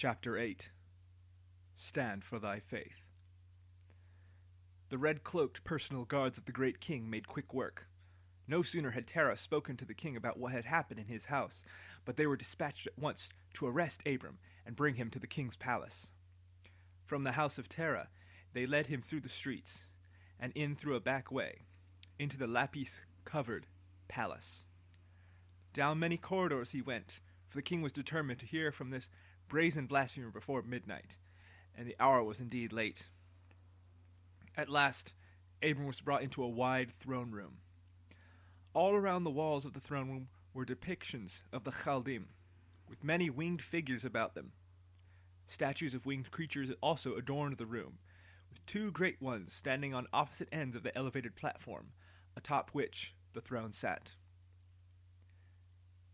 Chapter 8. Stand for thy faith. The red-cloaked personal guards of the great king made quick work. No sooner had Terah spoken to the king about what had happened in his house, but they were dispatched at once to arrest Abram and bring him to the king's palace. From the house of Terah, they led him through the streets, and in through a back way, into the lapis-covered palace. Down many corridors he went, for the king was determined to hear from this brazen blasphemer before midnight, and the hour was indeed late. At last, Abram was brought into a wide throne room. All around the walls of the throne room were depictions of the Chaldim, with many winged figures about them. Statues of winged creatures also adorned the room, with two great ones standing on opposite ends of the elevated platform, atop which the throne sat.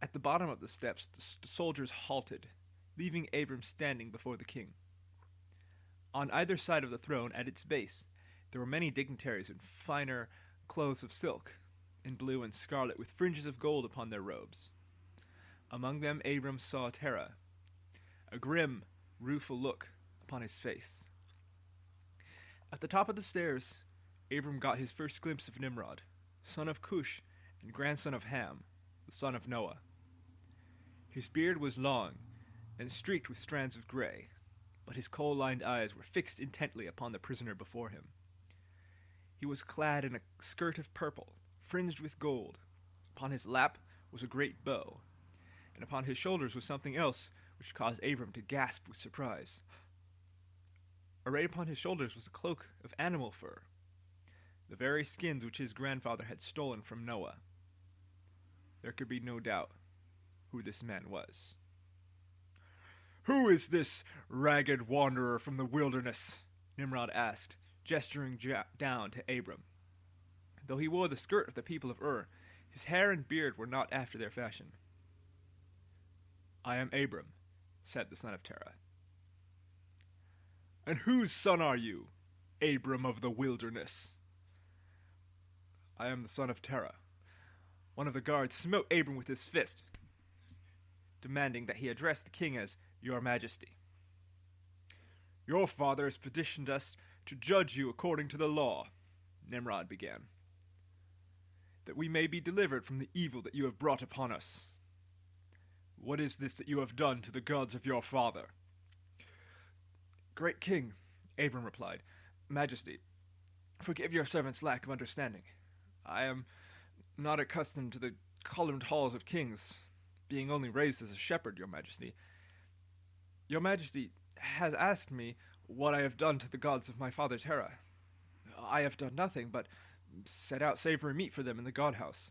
At the bottom of the steps, the soldiers halted, leaving Abram standing before the king. On either side of the throne, at its base, there were many dignitaries in finer clothes of silk, in blue and scarlet, with fringes of gold upon their robes. Among them Abram saw Terah, a grim, rueful look upon his face. At the top of the stairs, Abram got his first glimpse of Nimrod, son of Cush and grandson of Ham, the son of Noah. His beard was long and streaked with strands of gray, but his coal-lined eyes were fixed intently upon the prisoner before him. He was clad in a skirt of purple, fringed with gold. Upon his lap was a great bow, and upon his shoulders was something else which caused Abram to gasp with surprise. Arrayed upon his shoulders was a cloak of animal fur, the very skins which his grandfather had stolen from Noah. There could be no doubt who this man was. "Who is this ragged wanderer from the wilderness?" Nimrod asked, gesturing down to Abram. Though he wore the skirt of the people of Ur, his hair and beard were not after their fashion. "I am Abram," said the son of Terah. "And whose son are you, Abram of the wilderness?" "I am the son of Terah." One of the guards smote Abram with his fist, demanding that he address the king as "Your Majesty." "Your father has petitioned us to judge you according to the law," Nimrod began, "that we may be delivered from the evil that you have brought upon us. What is this that you have done to the gods of your father?" "Great king," Abram replied, "Majesty, forgive your servant's lack of understanding. I am not accustomed to the columned halls of kings, being only raised as a shepherd, your Majesty. Your Majesty has asked me what I have done to the gods of my father Terah. I have done nothing but set out savory meat for them in the god house.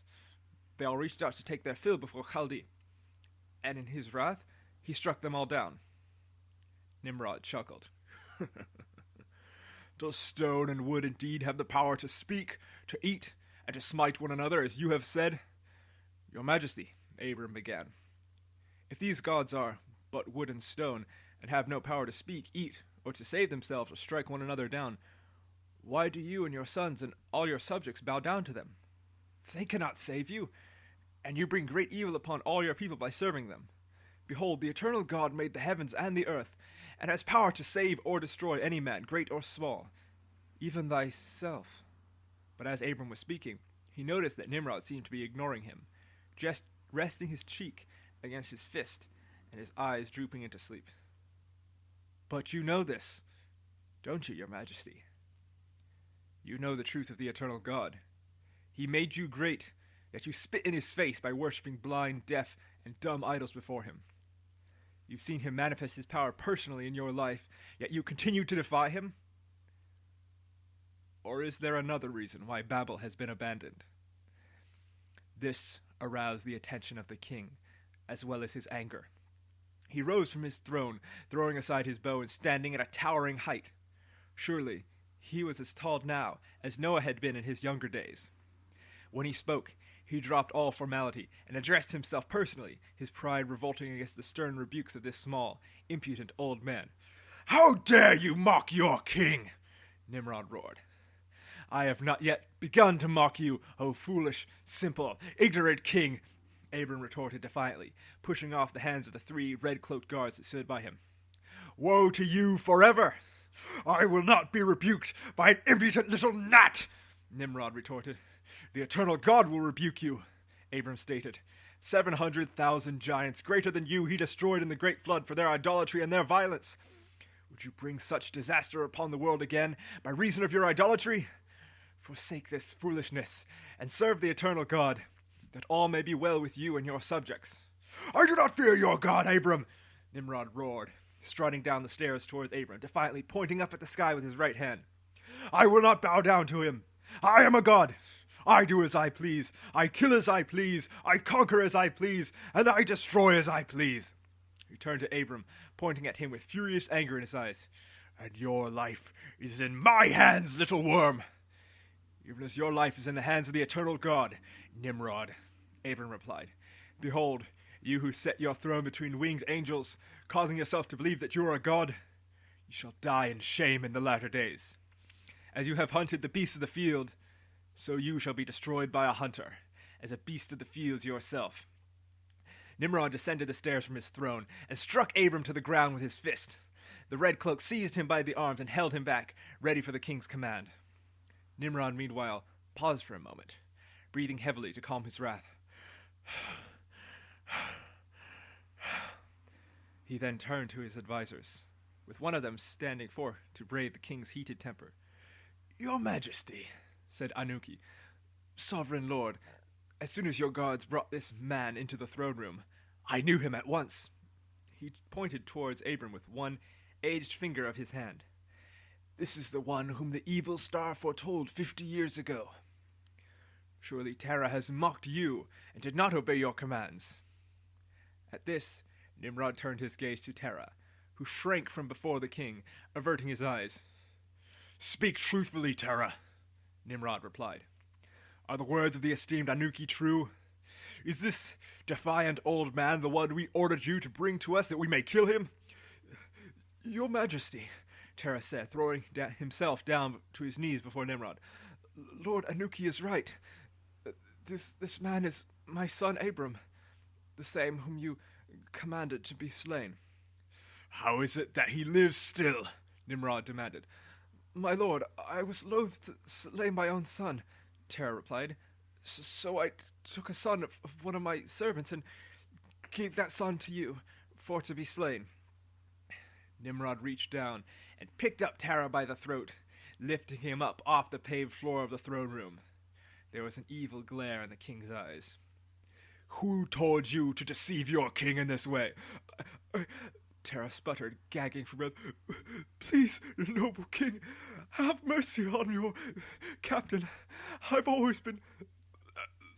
They all reached out to take their fill before Chaldi, and in his wrath he struck them all down." Nimrod chuckled. "Does stone and wood indeed have the power to speak, to eat, and to smite one another, as you have said?" "Your Majesty," Abram began, "if these gods are but wood and stone, and have no power to speak, eat, or to save themselves or strike one another down, why do you and your sons and all your subjects bow down to them? They cannot save you, and you bring great evil upon all your people by serving them. Behold, the eternal God made the heavens and the earth, and has power to save or destroy any man, great or small, even thyself." But as Abram was speaking, he noticed that Nimrod seemed to be ignoring him, just resting his cheek against his fist and his eyes drooping into sleep. "But you know this, don't you, your Majesty? You know the truth of the eternal God. He made you great, yet you spit in his face by worshipping blind, deaf, and dumb idols before him. You've seen him manifest his power personally in your life, yet you continue to defy him? Or is there another reason why Babel has been abandoned?" This aroused the attention of the king, as well as his anger. He rose from his throne, throwing aside his bow and standing at a towering height. Surely he was as tall now as Noah had been in his younger days. When he spoke, he dropped all formality and addressed himself personally, his pride revolting against the stern rebukes of this small, impudent old man. "How dare you mock your king?" Nimrod roared. "I have not yet begun to mock you, O foolish, simple, ignorant king," Abram retorted defiantly, pushing off the hands of the three red-cloaked guards that stood by him. Woe to you forever! I will not be rebuked by an impudent little gnat, Nimrod retorted. The eternal God will rebuke you, Abram stated. 700,000 giants greater than you he destroyed in the great flood for their idolatry and their violence. Would you bring such disaster upon the world again by reason of your idolatry? Forsake this foolishness and serve the eternal God, that all may be well with you and your subjects. I do not fear your God, Abram, Nimrod roared, striding down the stairs towards Abram, defiantly pointing up at the sky with his right hand. I will not bow down to him. I am a god. I do as I please. I kill as I please. I conquer as I please. And I destroy as I please. He turned to Abram, pointing at him with furious anger in his eyes. And your life is in my hands, little worm. Even as your life is in the hands of the eternal God, Nimrod, Abram replied. Behold, you who set your throne between winged angels, causing yourself to believe that you are a god, you shall die in shame in the latter days. As you have hunted the beasts of the field, so you shall be destroyed by a hunter, as a beast of the fields yourself. Nimrod descended the stairs from his throne and struck Abram to the ground with his fist. The red cloak seized him by the arms and held him back, ready for the king's command. Nimrod, meanwhile, paused for a moment, breathing heavily to calm his wrath. He then turned to his advisors, with one of them standing forth to brave the king's heated temper. Your Majesty, said Anuki, Sovereign Lord, as soon as your guards brought this man into the throne room, I knew him at once. He pointed towards Abram with one aged finger of his hand. This is the one whom the evil star foretold 50 years ago. Surely Terah has mocked you and did not obey your commands. At this, Nimrod turned his gaze to Terah, who shrank from before the king, averting his eyes. Speak truthfully, Terah, Nimrod replied. Are the words of the esteemed Anuki true? Is this defiant old man the one we ordered you to bring to us that we may kill him? Your Majesty, Terah said, throwing himself down to his knees before Nimrod. Lord Anuki is right. This man is my son Abram, the same whom you commanded to be slain. How is it that he lives still? Nimrod demanded. My lord, I was loath to slay my own son, Terah replied. So I took a son of one of my servants and gave that son to you, for to be slain. Nimrod reached down and picked up Terah by the throat, lifting him up off the paved floor of the throne room. There was an evil glare in the king's eyes. Who told you to deceive your king in this way? Terah sputtered, gagging for breath. Please, noble king, have mercy on your captain. I've always been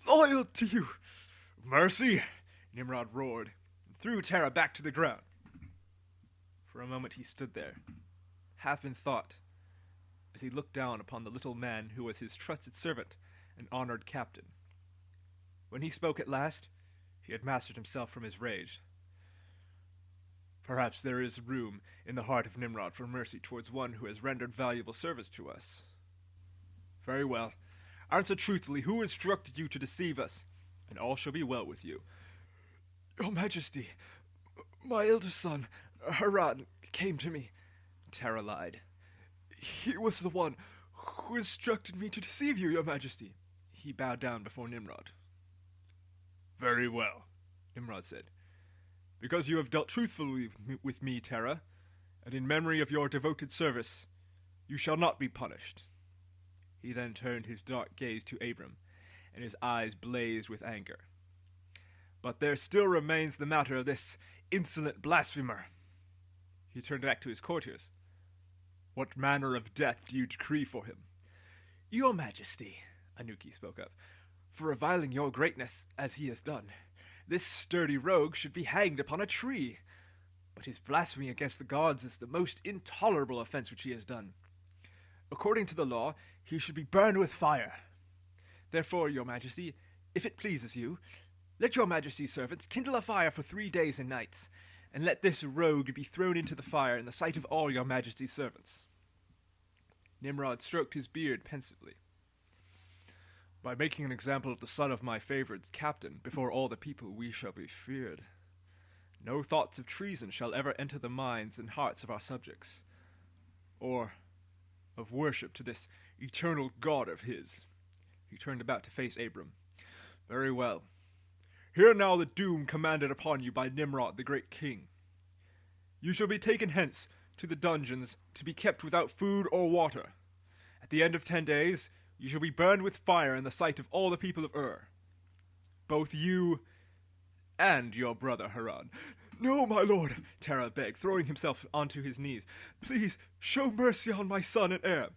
loyal to you. Mercy? Nimrod roared, and threw Terah back to the ground. For a moment he stood there, half in thought, as he looked down upon the little man who was his trusted servant and honored captain. When he spoke at last, he had mastered himself from his rage. Perhaps there is room in the heart of Nimrod for mercy towards one who has rendered valuable service to us. Very well. Answer truthfully who instructed you to deceive us, and all shall be well with you. Your Majesty, my eldest son, Haran, came to me, Terah lied. He was the one who instructed me to deceive you, Your Majesty. He bowed down before Nimrod. Very well, Nimrod said. Because you have dealt truthfully with me, Terah, and in memory of your devoted service, you shall not be punished. He then turned his dark gaze to Abram, and his eyes blazed with anger. But there still remains the matter of this insolent blasphemer. He turned back to his courtiers. What manner of death do you decree for him? Your Majesty, Anuki spoke up, for reviling your greatness as he has done, this sturdy rogue should be hanged upon a tree. But his blasphemy against the gods is the most intolerable offense which he has done. According to the law, he should be burned with fire. Therefore, Your Majesty, if it pleases you, let Your Majesty's servants kindle a fire for 3 days and nights, and let this rogue be thrown into the fire in the sight of all Your Majesty's servants. Nimrod stroked his beard pensively. By making an example of the son of my favored captain before all the people, we shall be feared. No thoughts of treason shall ever enter the minds and hearts of our subjects, or of worship to this eternal God of his." He turned about to face Abram. "Very well. Hear now the doom commanded upon you by Nimrod the great king. You shall be taken hence to the dungeons to be kept without food or water. At the end of 10 days, you shall be burned with fire in the sight of all the people of Ur, both you and your brother Haran." "No, my lord," Terah begged, throwing himself onto his knees. "Please, show mercy on my son and heir."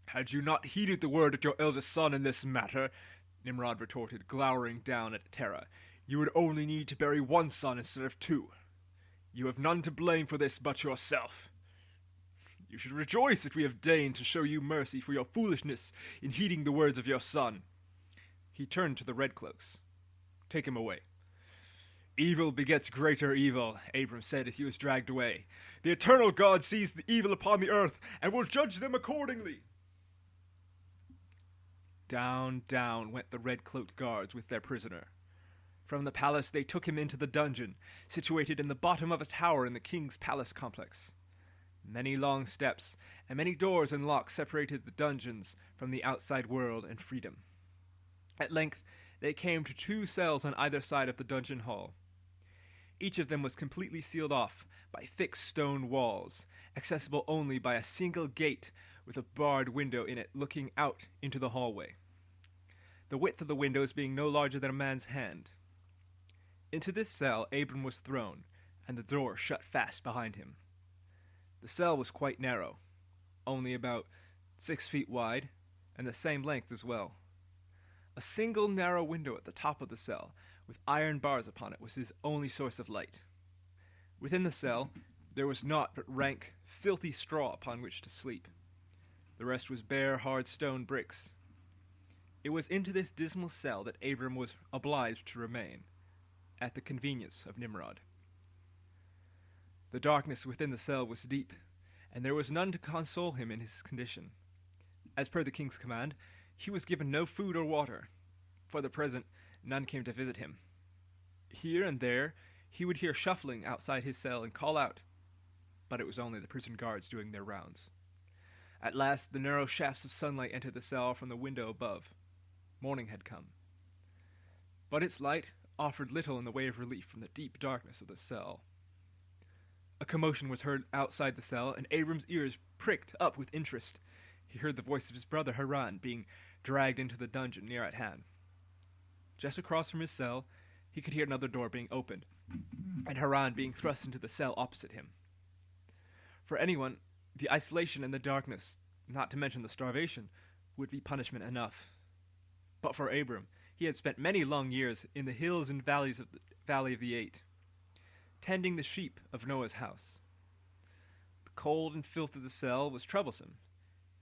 "Had you not heeded the word of your eldest son in this matter," Nimrod retorted, glowering down at Terah, "you would only need to bury one son instead of 2. You have none to blame for this but yourself. You should rejoice that we have deigned to show you mercy for your foolishness in heeding the words of your son." He turned to the redcloaks. "Take him away." "Evil begets greater evil," Abram said as he was dragged away. "The eternal God sees the evil upon the earth and will judge them accordingly." Down, down went the red-cloaked guards with their prisoner. From the palace they took him into the dungeon, situated in the bottom of a tower in the king's palace complex. Many long steps and many doors and locks separated the dungeons from the outside world and freedom. At length they came to 2 cells on either side of the dungeon hall. Each of them was completely sealed off by thick stone walls, accessible only by a single gate with a barred window in it looking out into the hallway, the width of the windows being no larger than a man's hand. Into this cell Abram was thrown, and the door shut fast behind him. The cell was quite narrow, only about 6 feet wide, and the same length as well. A single narrow window at the top of the cell, with iron bars upon it, was his only source of light. Within the cell there was naught but rank, filthy straw upon which to sleep. The rest was bare, hard stone bricks. It was into this dismal cell that Abram was obliged to remain, at the convenience of Nimrod. The darkness within the cell was deep, and there was none to console him in his condition. As per the king's command, he was given no food or water. For the present, none came to visit him. Here and there he would hear shuffling outside his cell and call out, but it was only the prison guards doing their rounds. At last the narrow shafts of sunlight entered the cell from the window above. Morning had come. But its light offered little in the way of relief from the deep darkness of the cell. A commotion was heard outside the cell, and Abram's ears pricked up with interest. He heard the voice of his brother Haran being dragged into the dungeon near at hand. Just across from his cell, he could hear another door being opened, and Haran being thrust into the cell opposite him. For anyone, the isolation and the darkness, not to mention the starvation, would be punishment enough. But for Abram, he had spent many long years in the hills and valleys of the Valley of the Eight, tending the sheep of Noah's house. The cold and filth of the cell was troublesome.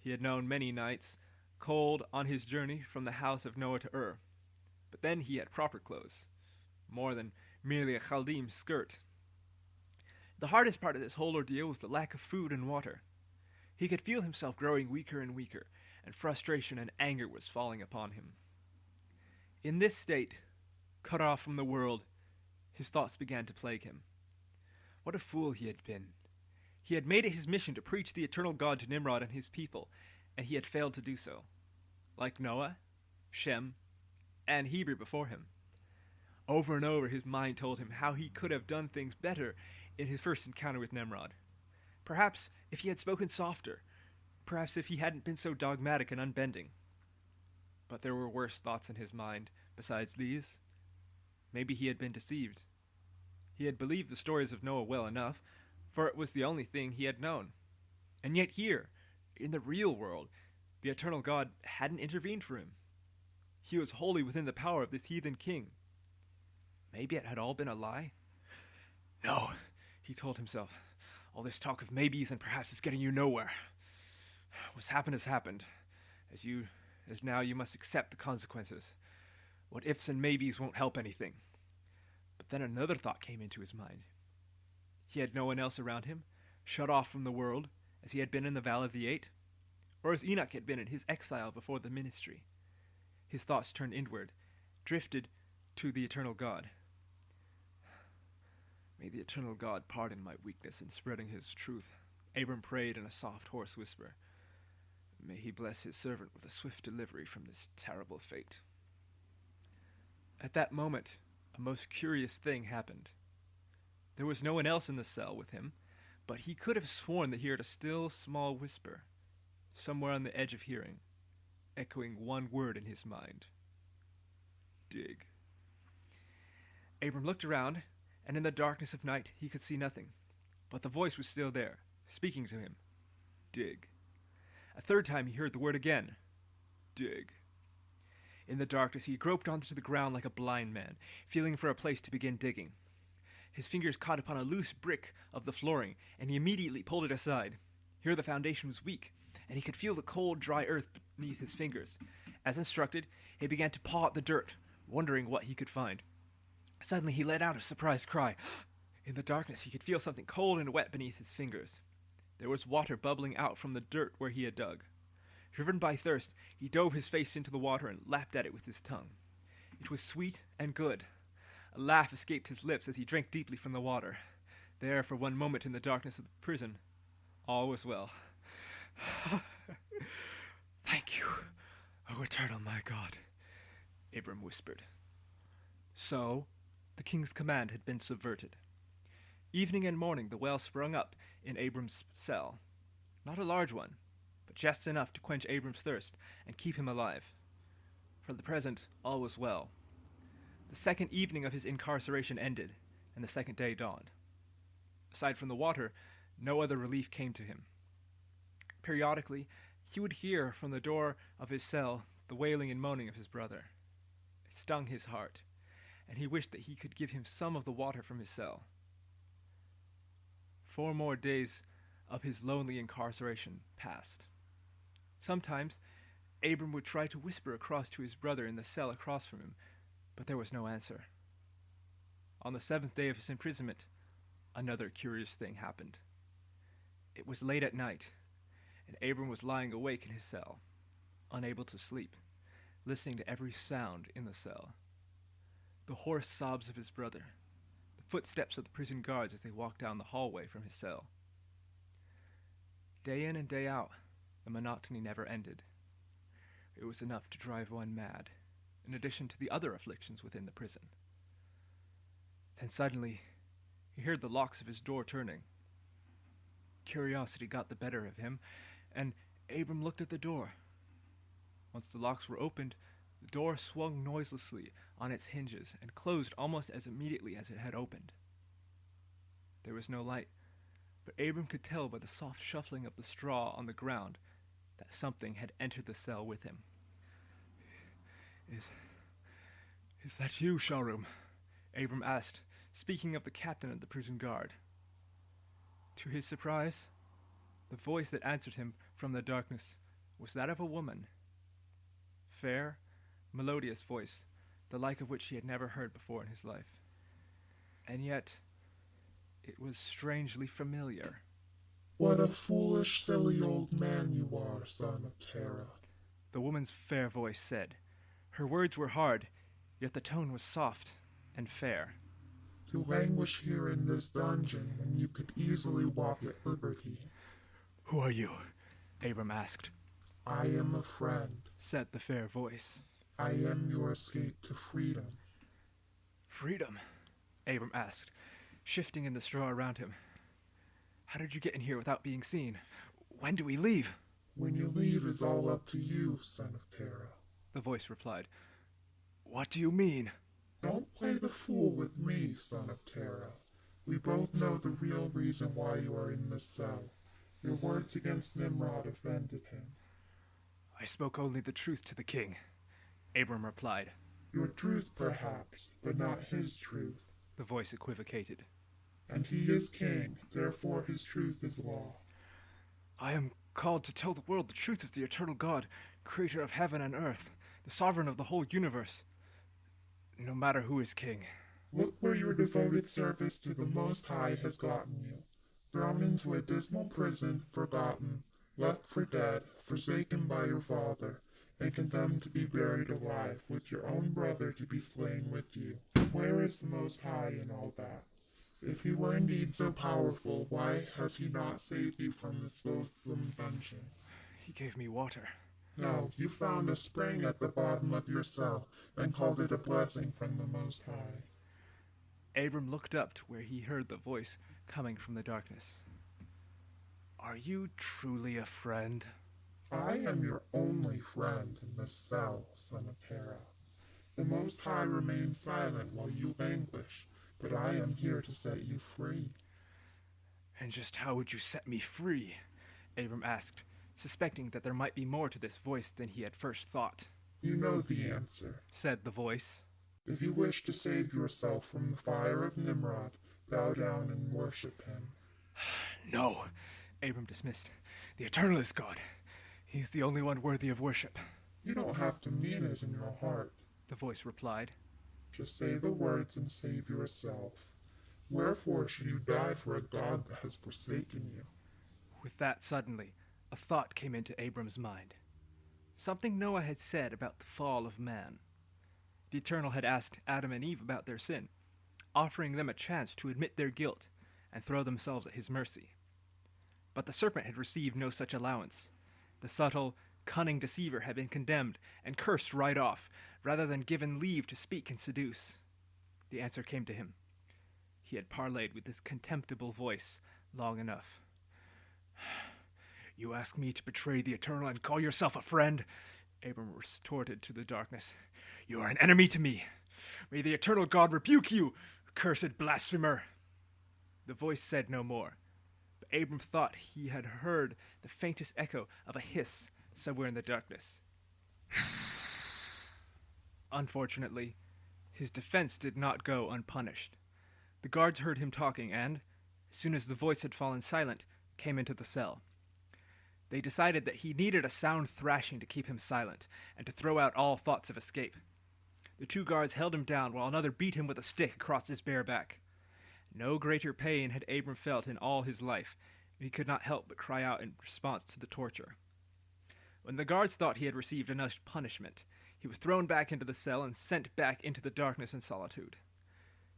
He had known many nights cold on his journey from the house of Noah to Ur, but then he had proper clothes, more than merely a Chaldean skirt. The hardest part of this whole ordeal was the lack of food and water. He could feel himself growing weaker and weaker, and frustration and anger was falling upon him. In this state, cut off from the world, his thoughts began to plague him. What a fool he had been. He had made it his mission to preach the eternal God to Nimrod and his people, and he had failed to do so, like Noah, Shem, and Heber before him. Over and over his mind told him how he could have done things better in his first encounter with Nimrod. Perhaps if he had spoken softer, perhaps if he hadn't been so dogmatic and unbending. But there were worse thoughts in his mind besides these. Maybe he had been deceived. He had believed the stories of Noah well enough, for it was the only thing he had known. And yet here, in the real world, the eternal God hadn't intervened for him. He was wholly within the power of this heathen king. Maybe it had all been a lie? No, he told himself. All this talk of maybes and perhaps is getting you nowhere. What's happened has happened. As now you must accept the consequences. What ifs and maybes won't help anything. But then another thought came into his mind. He had no one else around him, shut off from the world, as he had been in the Valley of the Eight, or as Enoch had been in his exile before the ministry. His thoughts turned inward, drifted to the eternal God. May the eternal God pardon my weakness in spreading his truth, Abram prayed in a soft, hoarse whisper. May he bless his servant with a swift delivery from this terrible fate. At that moment, a most curious thing happened. There was no one else in the cell with him, but he could have sworn that he heard a still, small whisper, somewhere on the edge of hearing, echoing one word in his mind. Dig. Abram looked around, and in the darkness of night he could see nothing, but the voice was still there, speaking to him. Dig. A third time he heard the word again. Dig. In the darkness he groped onto the ground like a blind man, feeling for a place to begin digging. His fingers caught upon a loose brick of the flooring, and he immediately pulled it aside. Here the foundation was weak, and he could feel the cold, dry earth beneath his fingers. As instructed, he began to paw at the dirt, wondering what he could find. Suddenly he let out a surprised cry. In the darkness he could feel something cold and wet beneath his fingers. There was water bubbling out from the dirt where he had dug. Driven by thirst, he dove his face into the water and lapped at it with his tongue. It was sweet and good. A laugh escaped his lips as he drank deeply from the water. There, for one moment in the darkness of the prison, all was well. Thank you, O eternal my God, Abram whispered. So, the king's command had been subverted. Evening and morning the well sprung up in Abram's cell. Not a large one, but just enough to quench Abram's thirst and keep him alive. For the present, all was well. The second evening of his incarceration ended, and the second day dawned. Aside from the water, no other relief came to him. Periodically, he would hear from the door of his cell the wailing and moaning of his brother. It stung his heart, and he wished that he could give him some of the water from his cell. 4 more days of his lonely incarceration passed. Sometimes, Abram would try to whisper across to his brother in the cell across from him, but there was no answer. On the 7th day of his imprisonment, another curious thing happened. It was late at night, and Abram was lying awake in his cell, unable to sleep, listening to every sound in the cell. The hoarse sobs of his brother, the footsteps of the prison guards as they walked down the hallway from his cell. Day in and day out, the monotony never ended. It was enough to drive one mad, in addition to the other afflictions within the prison. Then suddenly, he heard the locks of his door turning. Curiosity got the better of him, and Abram looked at the door. Once the locks were opened, the door swung noiselessly on its hinges and closed almost as immediately as it had opened. There was no light, but Abram could tell by the soft shuffling of the straw on the ground that something had entered the cell with him. Is that you, Sharum? Abram asked, speaking of the captain of the prison guard. To his surprise, the voice that answered him from the darkness was that of a woman. Fair, melodious voice, the like of which he had never heard before in his life. And yet, it was strangely familiar. What a foolish, silly old man you are, son of Terah, the woman's fair voice said. Her words were hard, yet the tone was soft and fair. To languish here in this dungeon when you could easily walk at liberty. Who are you? Abram asked. I am a friend, said the fair voice. I am your escape to freedom. Freedom? Abram asked, shifting in the straw around him. How did you get in here without being seen? When do we leave? When you leave is all up to you, son of Terah, the voice replied. What do you mean? Don't play the fool with me, son of Terah. We both know the real reason why you are in this cell. Your words against Nimrod offended him. I spoke only the truth to the king, Abram replied. Your truth, perhaps, but not his truth, the voice equivocated. And he is king, therefore his truth is law. I am called to tell the world the truth of the eternal God, creator of heaven and earth, the sovereign of the whole universe, no matter who is king. Look where your devoted service to the Most High has gotten you. Thrown into a dismal prison, forgotten, left for dead, forsaken by your father, and condemned to be buried alive, with your own brother to be slain with you. Where is the Most High in all that? If he were indeed so powerful, why has he not saved you from this loathsome dungeon? He gave me water. No, you found a spring at the bottom of your cell and called it a blessing from the Most High. Abram looked up to where he heard the voice coming from the darkness. Are you truly a friend? I am your only friend in this cell, son of Terah. The Most High remains silent while you languish, but I am here to set you free. And just how would you set me free? Abram asked, suspecting that there might be more to this voice than he had first thought. You know the answer, said the voice. If you wish to save yourself from the fire of Nimrod, bow down and worship him. No, Abram dismissed. The Eternal is God. He's the only one worthy of worship. You don't have to mean it in your heart, the voice replied. Just say the words and save yourself. Wherefore should you die for a God that has forsaken you? With that, suddenly, a thought came into Abram's mind. Something Noah had said about the fall of man. The Eternal had asked Adam and Eve about their sin, offering them a chance to admit their guilt and throw themselves at his mercy. But the serpent had received no such allowance. The subtle, cunning deceiver had been condemned and cursed right off, rather than given leave to speak and seduce. The answer came to him. He had parleyed with this contemptible voice long enough. You ask me to betray the Eternal and call yourself a friend? Abram retorted to the darkness. You are an enemy to me. May the Eternal God rebuke you, cursed blasphemer. The voice said no more, but Abram thought he had heard the faintest echo of a hiss somewhere in the darkness. Unfortunately, his defense did not go unpunished. The guards heard him talking and, as soon as the voice had fallen silent, came into the cell. They decided that he needed a sound thrashing to keep him silent and to throw out all thoughts of escape. The two guards held him down while another beat him with a stick across his bare back. No greater pain had Abram felt in all his life, and he could not help but cry out in response to the torture. When the guards thought he had received enough punishment, he was thrown back into the cell and sent back into the darkness and solitude.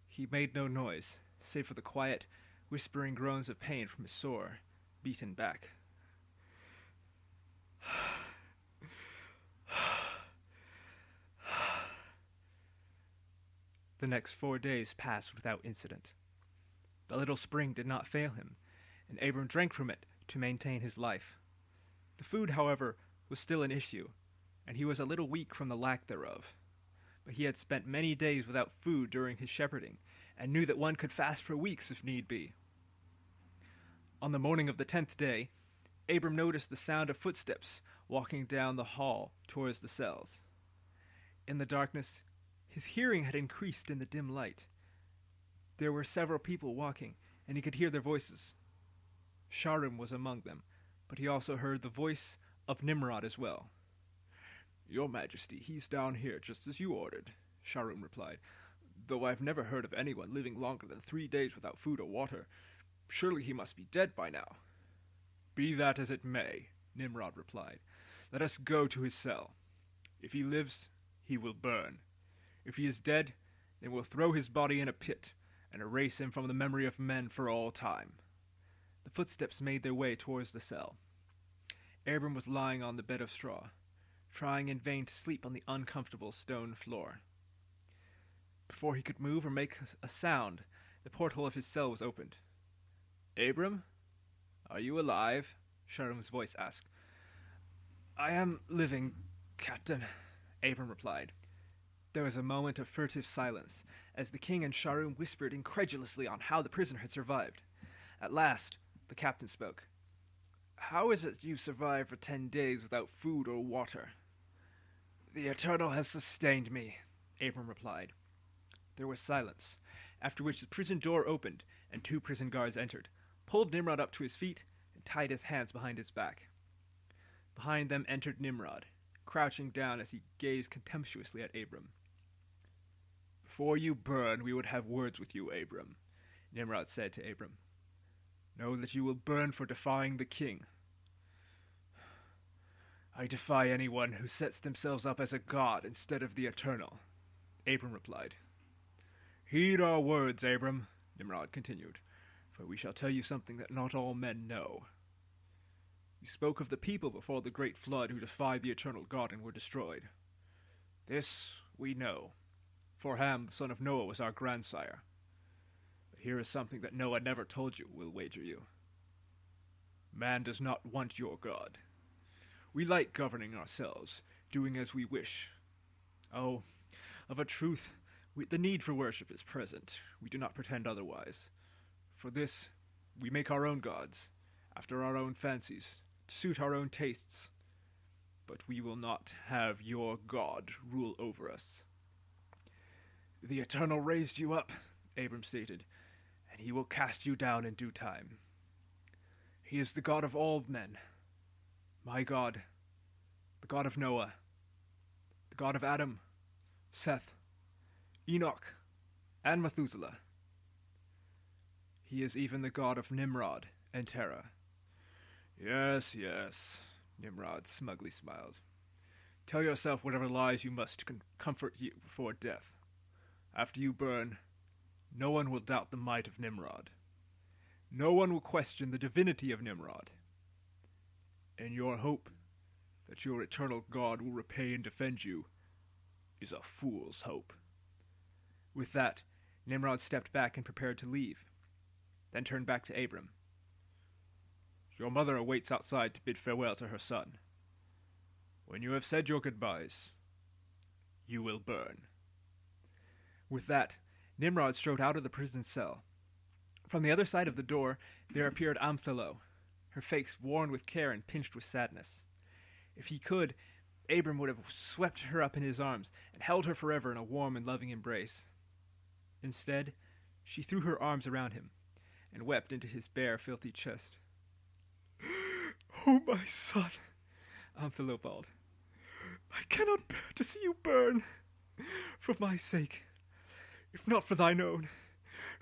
He made no noise, save for the quiet, whispering groans of pain from his sore, beaten back. The next 4 days passed without incident. The little spring did not fail him, and Abram drank from it to maintain his life. The food, however, was still an issue, and he was a little weak from the lack thereof. But he had spent many days without food during his shepherding, and knew that one could fast for weeks if need be. On the morning of the 10th day, Abram noticed the sound of footsteps walking down the hall towards the cells. In the darkness, his hearing had increased in the dim light. There were several people walking, and he could hear their voices. Sharum was among them, but he also heard the voice of Nimrod as well. Your Majesty, he's down here just as you ordered, Sharum replied, though I've never heard of anyone living longer than 3 days without food or water. Surely he must be dead by now. Be that as it may, Nimrod replied. Let us go to his cell. If he lives, he will burn. If he is dead, then we'll throw his body in a pit and erase him from the memory of men for all time. The footsteps made their way towards the cell. Abram was lying on the bed of straw, trying in vain to sleep on the uncomfortable stone floor. Before he could move or make a sound, the porthole of his cell was opened. Abram, are you alive? Sharum's voice asked. I am living, Captain, Abram replied. There was a moment of furtive silence, as the king and Sharum whispered incredulously on how the prisoner had survived. At last, the captain spoke. How is it you survived for 10 days without food or water? The Eternal has sustained me, Abram replied. There was silence, after which the prison door opened, and 2 prison guards entered, pulled Nimrod up to his feet, and tied his hands behind his back. Behind them entered Nimrod, crouching down as he gazed contemptuously at Abram. Before you burn, we would have words with you, Abram, Nimrod said to Abram. Know that you will burn for defying the king. I defy anyone who sets themselves up as a god instead of the Eternal, Abram replied. Heed our words, Abram, Nimrod continued, for we shall tell you something that not all men know. You spoke of the people before the great flood who defied the eternal God and were destroyed. This we know, for Ham, the son of Noah, was our grandsire. But here is something that Noah never told you, we'll wager you. Man does not want your God. We like governing ourselves, doing as we wish. Oh, of a truth, the need for worship is present. We do not pretend otherwise. For this, we make our own gods, after our own fancies, to suit our own tastes. But we will not have your God rule over us. The Eternal raised you up, Abram stated, and he will cast you down in due time. He is the God of all men. My God, the God of Noah, the God of Adam, Seth, Enoch, and Methuselah. He is even the God of Nimrod and Terah. Yes, yes, Nimrod smugly smiled. Tell yourself whatever lies you must to comfort you before death. After you burn, no one will doubt the might of Nimrod. No one will question the divinity of Nimrod. And your hope that your eternal God will repay and defend you is a fool's hope. With that, Nimrod stepped back and prepared to leave, then turned back to Abram. Your mother awaits outside to bid farewell to her son. When you have said your goodbyes, you will burn. With that, Nimrod strode out of the prison cell. From the other side of the door, there appeared Amthelo, her face worn with care and pinched with sadness. If he could, Abram would have swept her up in his arms and held her forever in a warm and loving embrace. Instead, she threw her arms around him and wept into his bare, filthy chest. Oh, my son, Amthelo bawled. I cannot bear to see you burn. For my sake, if not for thine own,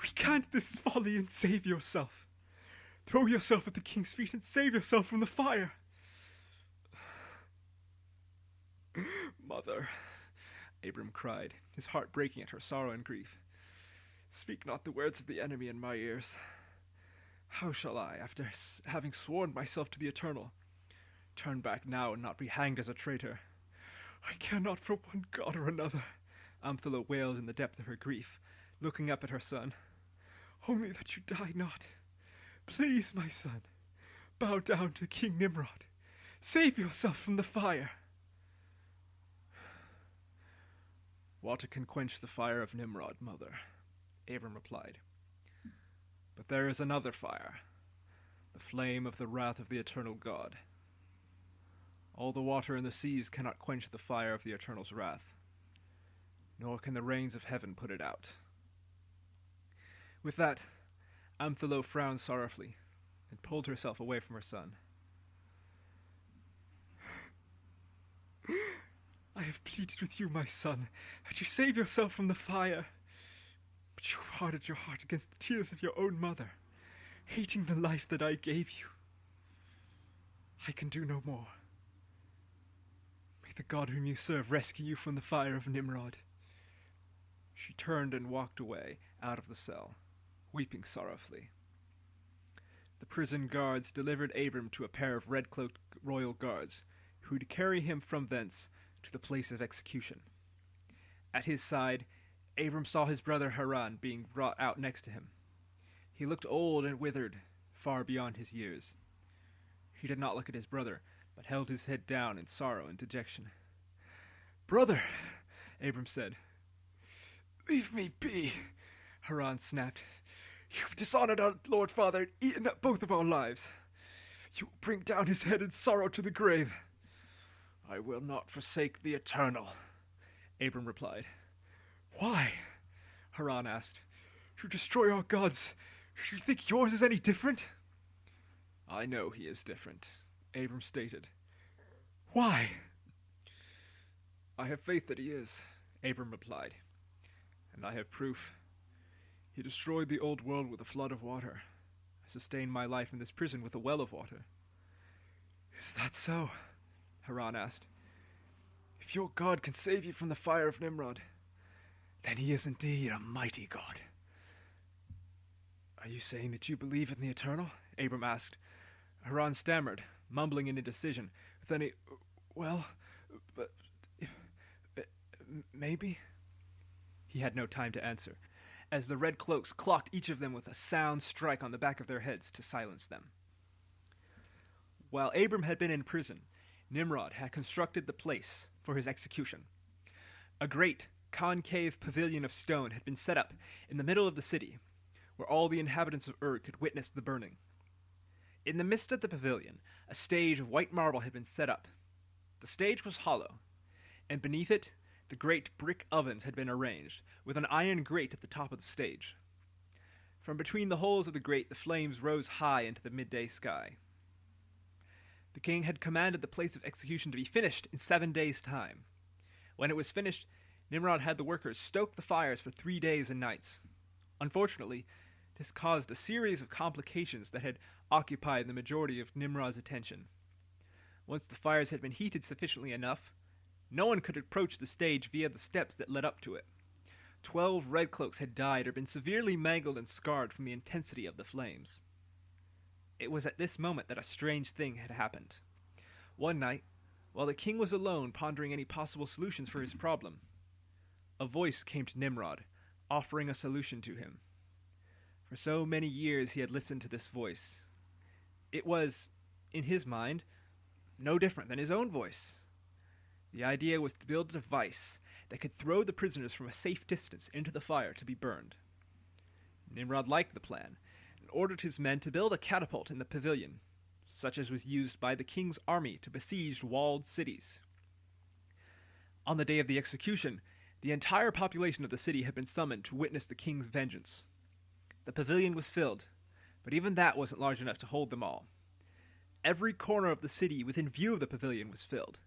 recant this folly and save yourself. Throw yourself at the king's feet and save yourself from the fire. Mother, Abram cried, his heart breaking at her sorrow and grief. Speak not the words of the enemy in my ears. How shall I, after having sworn myself to the Eternal, turn back now and not be hanged as a traitor? I cannot for one god or another, Amthelo wailed in the depth of her grief, looking up at her son. Only that you die not. Please, my son, bow down to King Nimrod. Save yourself from the fire. Water can quench the fire of Nimrod, mother, Abram replied. But there is another fire, the flame of the wrath of the eternal God. All the water in the seas cannot quench the fire of the Eternal's wrath, nor can the rains of heaven put it out. With that, Amthelo frowned sorrowfully and pulled herself away from her son. I have pleaded with you, my son, that you save yourself from the fire. But you have hardened your heart against the tears of your own mother, hating the life that I gave you. I can do no more. May the God whom you serve rescue you from the fire of Nimrod. She turned and walked away out of the cell, weeping sorrowfully. The prison guards delivered Abram to a pair of red-cloaked royal guards, who would carry him from thence to the place of execution. At his side, Abram saw his brother Haran being brought out next to him. He looked old and withered, far beyond his years. He did not look at his brother, but held his head down in sorrow and dejection. "Brother," Abram said. "Leave me be," Haran snapped. "You've dishonored our Lord Father and eaten up both of our lives. You will bring down his head in sorrow to the grave." "I will not forsake the Eternal," Abram replied. "Why?" Haran asked. "You destroy our gods. Do you think yours is any different?" "I know he is different," Abram stated. "Why?" "I have faith that he is," Abram replied. "And I have proof. He destroyed the old world with a flood of water. I sustained my life in this prison with a well of water." "Is that so?" Haran asked. "If your God can save you from the fire of Nimrod, then he is indeed a mighty God." Are you saying that you believe in the eternal? Abram asked. Haran stammered, mumbling in indecision. Then he... Well, but... maybe? He had no time to answer, as the red cloaks clocked each of them with a sound strike on the back of their heads to silence them. While Abram had been in prison, Nimrod had constructed the place for his execution. A great, concave pavilion of stone had been set up in the middle of the city, where all the inhabitants of Ur could witness the burning. In the midst of the pavilion, a stage of white marble had been set up. The stage was hollow, and beneath it, the great brick ovens had been arranged, with an iron grate at the top of the stage. From between the holes of the grate, the flames rose high into the midday sky. The king had commanded the place of execution to be finished in 7 days' time. When it was finished, Nimrod had the workers stoke the fires for 3 days and nights. Unfortunately, this caused a series of complications that had occupied the majority of Nimrod's attention. Once the fires had been heated sufficiently enough, no one could approach the stage via the steps that led up to it. 12 red cloaks had died or been severely mangled and scarred from the intensity of the flames. It was at this moment that a strange thing had happened. One night, while the king was alone pondering any possible solutions for his problem, a voice came to Nimrod, offering a solution to him. For so many years he had listened to this voice. It was, in his mind, no different than his own voice. The idea was to build a device that could throw the prisoners from a safe distance into the fire to be burned. Nimrod liked the plan and ordered his men to build a catapult in the pavilion, such as was used by the king's army to besiege walled cities. On the day of the execution, the entire population of the city had been summoned to witness the king's vengeance. The pavilion was filled, but even that wasn't large enough to hold them all. Every corner of the city within view of the pavilion was filled.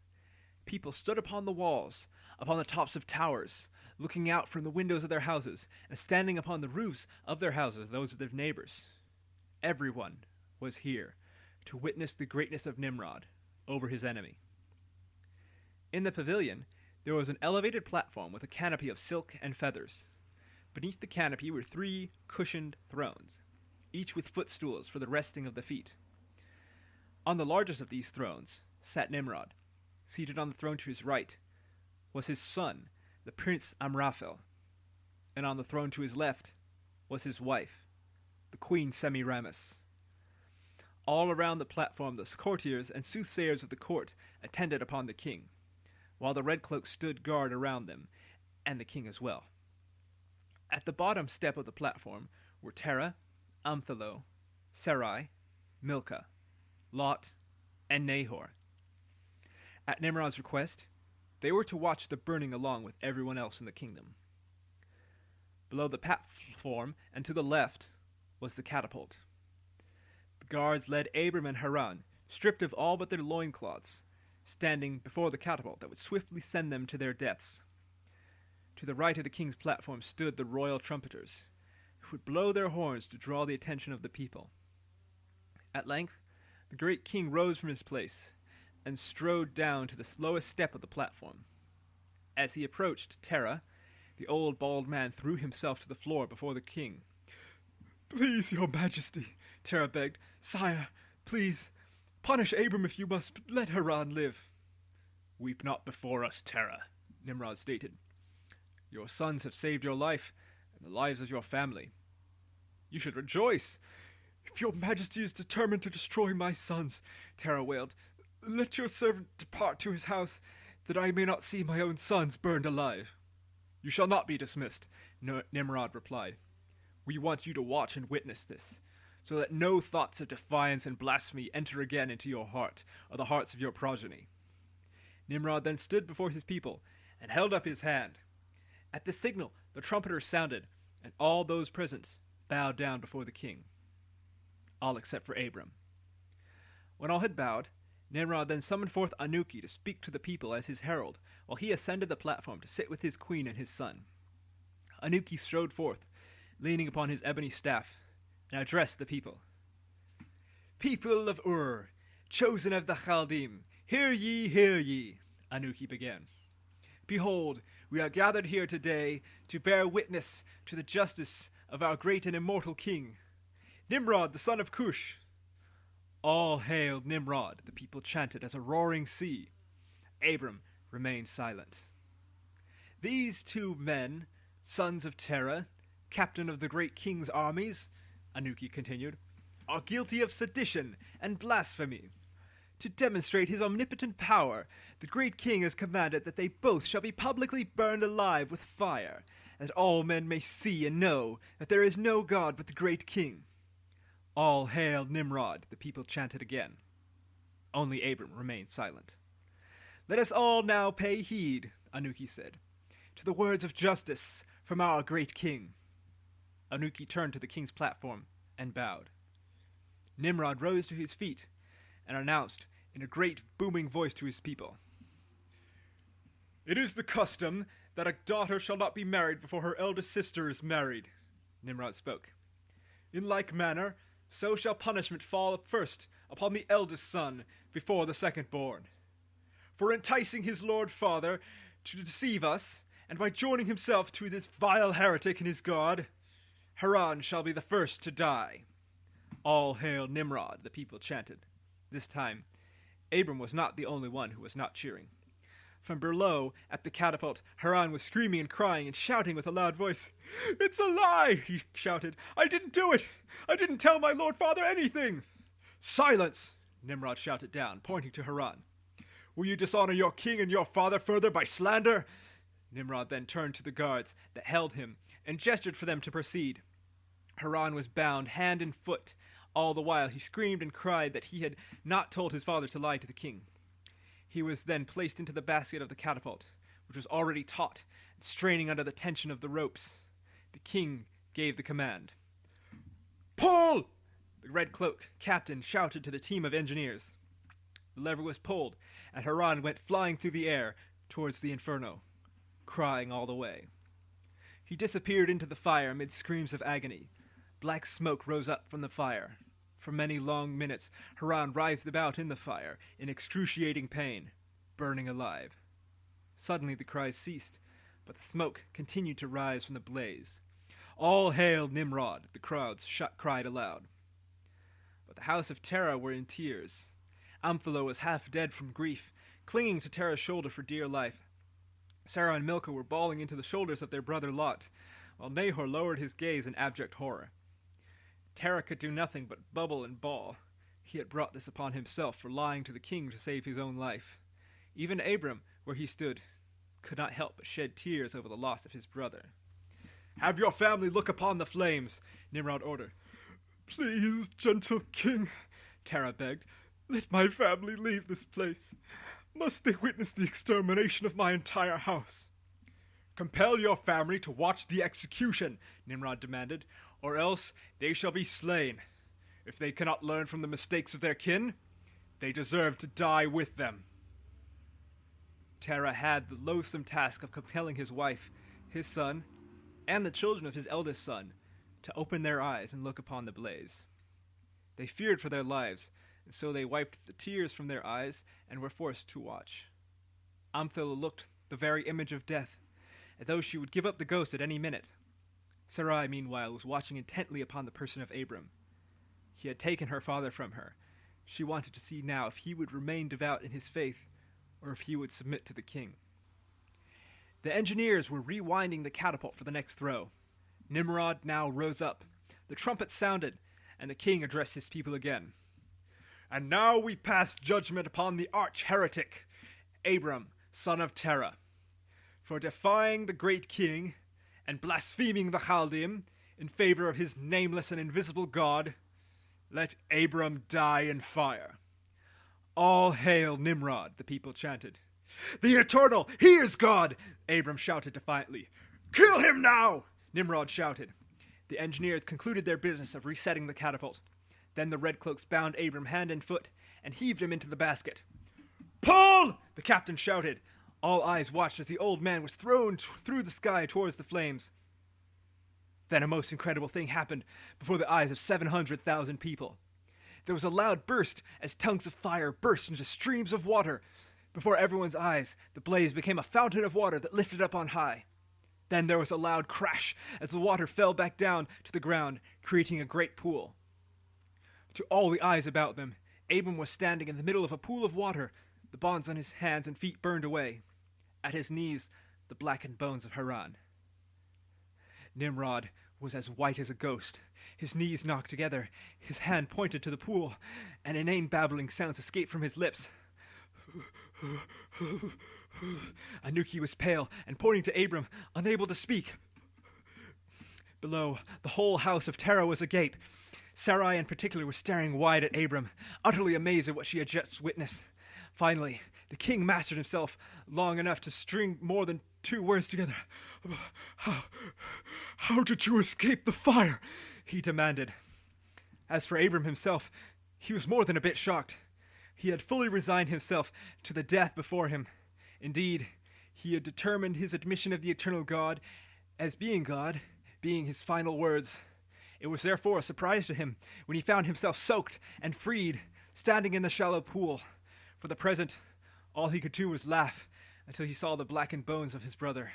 People stood upon the walls, upon the tops of towers, looking out from the windows of their houses, and standing upon the roofs of their houses, those of their neighbors. Everyone was here to witness the greatness of Nimrod over his enemy. In the pavilion, there was an elevated platform with a canopy of silk and feathers. Beneath the canopy were 3 cushioned thrones, each with footstools for the resting of the feet. On the largest of these thrones sat Nimrod. Seated on the throne to his right was his son, the Prince Amraphel, and on the throne to his left was his wife, the Queen Semiramis. All around the platform the courtiers and soothsayers of the court attended upon the king, while the red cloaks stood guard around them, and the king as well. At the bottom step of the platform were Terah, Amthalo, Sarai, Milcah, Lot, and Nahor. At Nimrod's request, they were to watch the burning along with everyone else in the kingdom. Below the platform and to the left was the catapult. The guards led Abram and Haran, stripped of all but their loincloths, standing before the catapult that would swiftly send them to their deaths. To the right of the king's platform stood the royal trumpeters, who would blow their horns to draw the attention of the people. At length, the great king rose from his place and strode down to the lowest step of the platform. As he approached Terah, the old bald man threw himself to the floor before the king. "Please, your majesty," Terah begged. "Sire, please, punish Abram if you must, but let Haran live." "Weep not before us, Terah," Nimrod stated. "Your sons have saved your life and the lives of your family. You should rejoice." "If your majesty is determined to destroy my sons," Terah wailed, "let your servant depart to his house, that I may not see my own sons burned alive." "You shall not be dismissed," Nimrod replied. "We want you to watch and witness this, so that no thoughts of defiance and blasphemy enter again into your heart or the hearts of your progeny." Nimrod then stood before his people and held up his hand. At the signal, the trumpeters sounded, and all those present bowed down before the king, all except for Abram. When all had bowed, Nimrod then summoned forth Anuki to speak to the people as his herald, while he ascended the platform to sit with his queen and his son. Anuki strode forth, leaning upon his ebony staff, and addressed the people. "People of Ur, chosen of the Chaldeem, hear ye, Anuki began. "Behold, we are gathered here today to bear witness to the justice of our great and immortal king, Nimrod, the son of Cush! All hail Nimrod, the people chanted as a roaring sea. Abram remained silent. These two men, sons of Terah, captain of the great king's armies, Anuki continued, are guilty of sedition and blasphemy. To demonstrate his omnipotent power, the great king has commanded that they both shall be publicly burned alive with fire, that all men may see and know that there is no God but the great king. All hail Nimrod, the people chanted again. Only Abram remained silent. Let us all now pay heed, Anuki said, to the words of justice from our great king. Anuki turned to the king's platform and bowed. Nimrod rose to his feet and announced in a great booming voice to his people, "It is the custom that a daughter shall not be married before her eldest sister is married," Nimrod spoke. "In like manner, so shall punishment fall first upon the eldest son before the second-born. For enticing his lord father to deceive us, and by joining himself to this vile heretic and his god, Haran shall be the first to die." All hail Nimrod, the people chanted. This time, Abram was not the only one who was not cheering. From below, at the catapult, Haran was screaming and crying and shouting with a loud voice. "It's a lie!" he shouted. "I didn't do it! I didn't tell my lord father anything!" "Silence!" Nimrod shouted down, pointing to Haran. "Will you dishonor your king and your father further by slander?" Nimrod then turned to the guards that held him and gestured for them to proceed. Haran was bound hand and foot. All the while he screamed and cried that he had not told his father to lie to the king. He was then placed into the basket of the catapult, which was already taut and straining under the tension of the ropes. The king gave the command. "Pull!" The red cloak captain shouted to the team of engineers. The lever was pulled, and Haran went flying through the air towards the inferno, crying all the way. He disappeared into the fire amid screams of agony. Black smoke rose up from the fire. For many long minutes, Haran writhed about in the fire, in excruciating pain, burning alive. Suddenly the cries ceased, but the smoke continued to rise from the blaze. "All hail Nimrod!" the crowds cried aloud. But the house of Terah were in tears. Amphilu was half dead from grief, clinging to Terah's shoulder for dear life. Sarah and Milcah were bawling into the shoulders of their brother Lot, while Nahor lowered his gaze in abject horror. Terah could do nothing but bubble and bawl. He had brought this upon himself for lying to the king to save his own life. Even Abram, where he stood, could not help but shed tears over the loss of his brother. "Have your family look upon the flames," Nimrod ordered. "Please, gentle king," Terah begged, "let my family leave this place. Must they witness the extermination of my entire house?" "Compel your family to watch the execution," Nimrod demanded, "or else they shall be slain. If they cannot learn from the mistakes of their kin, they deserve to die with them." Terah had the loathsome task of compelling his wife, his son, and the children of his eldest son to open their eyes and look upon the blaze. They feared for their lives, and so they wiped the tears from their eyes and were forced to watch. Amphilu looked the very image of death, as though she would give up the ghost at any minute. Sarai, meanwhile, was watching intently upon the person of Abram. He had taken her father from her. She wanted to see now if he would remain devout in his faith, or if he would submit to the king. The engineers were rewinding the catapult for the next throw. Nimrod now rose up. The trumpet sounded, and the king addressed his people again. "And now we pass judgment upon the arch-heretic, Abram, son of Terah. For defying the great king and blaspheming the Chaldean in favor of his nameless and invisible God, let Abram die in fire." "All hail Nimrod," the people chanted. "The Eternal, he is God!" Abram shouted defiantly. "Kill him now!" Nimrod shouted. The engineers concluded their business of resetting the catapult. Then the redcloaks bound Abram hand and foot and heaved him into the basket. "Pull!" the captain shouted. All eyes watched as the old man was thrown through the sky towards the flames. Then a most incredible thing happened before the eyes of 700,000 people. There was a loud burst as tongues of fire burst into streams of water. Before everyone's eyes, the blaze became a fountain of water that lifted up on high. Then there was a loud crash as the water fell back down to the ground, creating a great pool. To all the eyes about them, Abram was standing in the middle of a pool of water, the bonds on his hands and feet burned away. At his knees, the blackened bones of Haran. Nimrod was as white as a ghost, his knees knocked together, his hand pointed to the pool, and inane babbling sounds escaped from his lips. Anuki was pale and pointing to Abram, unable to speak. Below, the whole house of Terah was agape. Sarai in particular was staring wide at Abram, utterly amazed at what she had just witnessed. Finally, the king mastered himself long enough to string more than 2 words together. How did you escape the fire? He demanded. As for Abram himself, he was more than a bit shocked. He had fully resigned himself to the death before him. Indeed, he had determined his admission of the eternal God as being God, being his final words. It was therefore a surprise to him when he found himself soaked and freed, standing in the shallow pool. For the present, all he could do was laugh until he saw the blackened bones of his brother.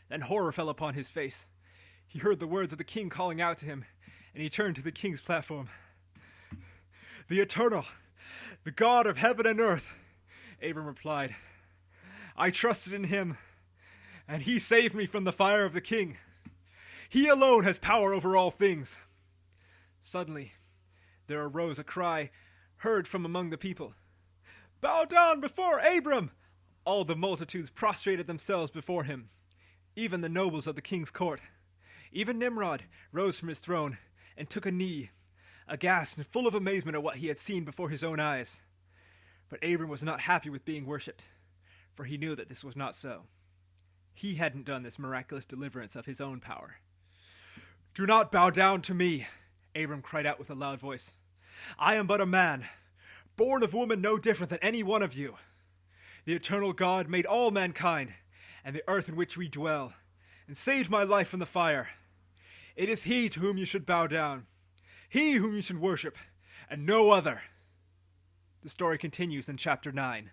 Then horror fell upon his face. He heard the words of the king calling out to him, and he turned to the king's platform. "The Eternal, the God of heaven and earth," Abram replied. "I trusted in him, and he saved me from the fire of the king. He alone has power over all things." Suddenly, there arose a cry heard from among the people. "Bow down before Abram!" All the multitudes prostrated themselves before him, even the nobles of the king's court. Even Nimrod rose from his throne and took a knee, aghast and full of amazement at what he had seen before his own eyes. But Abram was not happy with being worshipped, for he knew that this was not so. He hadn't done this miraculous deliverance of his own power. "Do not bow down to me," Abram cried out with a loud voice. "I am but a man, born of woman no different than any one of you. The eternal God made all mankind and the earth in which we dwell, and saved my life from the fire. It is he to whom you should bow down, he whom you should worship, and no other." The story continues in chapter 9.